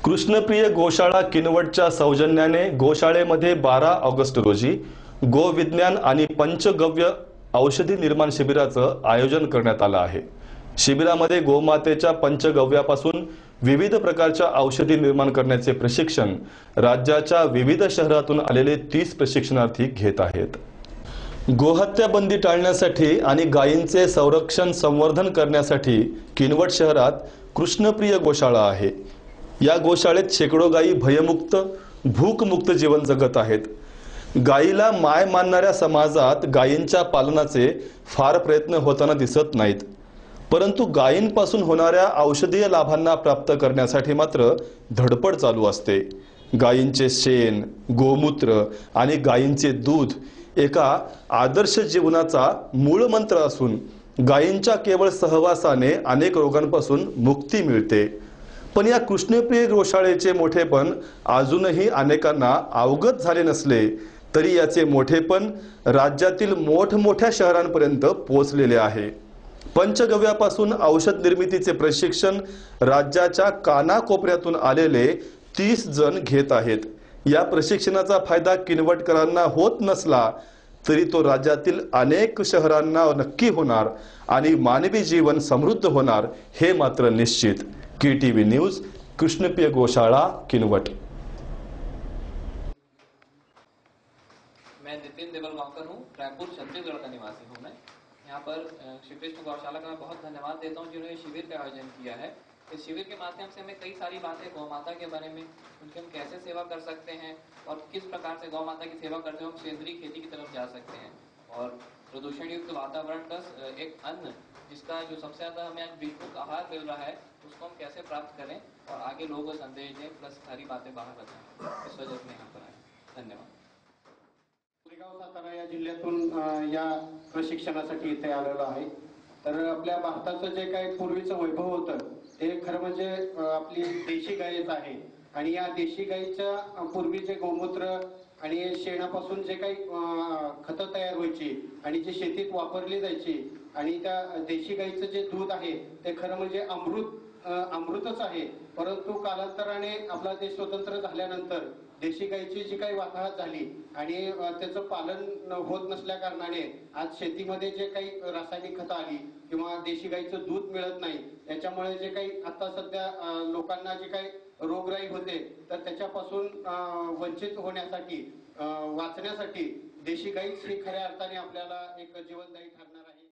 कृष्णप्रिय गोशाळा किनवटच्या सौजन्याने गोशाळेमध्ये 12 ऑगस्ट रोजी गोविज्ञान आणि पंचगव्य औषधी निर्माण शिबिराचं आयोजन करण्यात आलं आहे। शिबिरामध्ये गोमातेच्या पंचगव्यापासून विविध प्रकारच्या औषधी निर्माण करण्याचे प्रशिक्षण राज्याच्या विविध शहरातून आलेले 30 प्रशिक्षणार्थी घेत आहेत। गोहत्या बंदी टाळण्यासाठी आणि गायींचे संरक्षण संवर्धन करण्यासाठी किनवट शहरात कृष्णप्रिय गोशाळा आहे। या गोशाळेत शेकडो गायी भयमुक्त भूकमुक्त जीवन जगत आहेत। गायीला माय मानणाऱ्या समाजात गायींच्या पालनाचे फार प्रयत्न होताना दिसत नाहीत, परंतु गायींपासून होणाऱ्या औषधीय लाभांना प्राप्त करण्यासाठी मात्र धडपड चालू असते। गायींचे शेण, गोमूत्र आणि गायींचे दूध एका आदर्श जीवनाचा मूळ मंत्र असून गायींच्या केवळ सहवासाने अनेक रोगांपासून मुक्ती मिळते। पण या कृष्णप्रिय गोशाळेचे मोठेपण अजूनही अनेकांना अवगत झाले नसले तरी याचे मोठेपण राज्यातील मोठमोठ्या शहरांपर्यंत पोहोचलेले आहे। पंचगव्यापासून औषध निर्मितीचे प्रशिक्षण राज्याच्या कानाकोपऱ्यातून आलेले 30 जण घेत आहेत। या प्रशिक्षणाचा फायदा किनवटकरांना होत नसला तरी तो राज्यातील अनेक शहरांना नक्की होणार आणि मानवी जीवन समृद्ध होणार हे मात्र निश्चित। KTV न्यूज, कृष्णप्रिय गोशाळा, किनवट। मैं नितिन देवलवाकर हूँ, रायपुर छत्तीसगढ़ का निवासी हूँ। मैं यहाँ पर श्री कृष्ण गौशाला का मैं बहुत धन्यवाद देता हूँ जिन्होंने शिविर का आयोजन किया है। इस शिविर के माध्यम से हमें कई सारी बातें गौ माता के बारे में, उनकी हम कैसे सेवा कर सकते हैं और किस प्रकार से गौ माता की सेवा करते हुए हम सेंद्रीय खेती की तरफ जा सकते हैं और प्रदूषण युक्त वातावरण प्लस एक अन्न जिसका जो सबसे ज्यादा हमें आज बिल्कुल आहार मिल रहा है उसको हम कैसे प्राप्त करें और आगे लोगों को संदेश दें प्लस सारी बातें बाहर बताएं। इस वजह से यहाँ पर आए। धन्यवाद। सातारा या जिल्ह्यातून या प्रशिक्षणासाठी इथे आलेलो आहे। तर आपल्या भारताचं जे काही पूर्वीचं वैभव होतं ते खरं म्हणजे आपली देशी गायच आहे आणि या देशी गायीच्या पूर्वी जे गोमूत्र आणि शेणापासून जे काही खतं तयार व्हायची आणि जी शेतीत वापरली जायची आणि त्या देशी गायीचं जे दूध आहे ते खरं म्हणजे अमृतच आहे। परंतु कालांतराने आपला देश स्वतंत्र झाल्यानंतर देशी गायीची जी काही वाताहत झाली आणि त्याचं पालन होत नसल्या कारणाने आज शेतीमध्ये जे काही रासायनिक खतं आली किंवा देशी गायीचं दूध मिळत नाही, त्याच्यामुळे जे काही आता सध्या लोकांना जे काही रोगराई होते तर त्याच्यापासून वंचित होण्यासाठी वाचण्यासाठी देशी गायीच ही खऱ्या अर्थाने आपल्याला एक जीवनदायी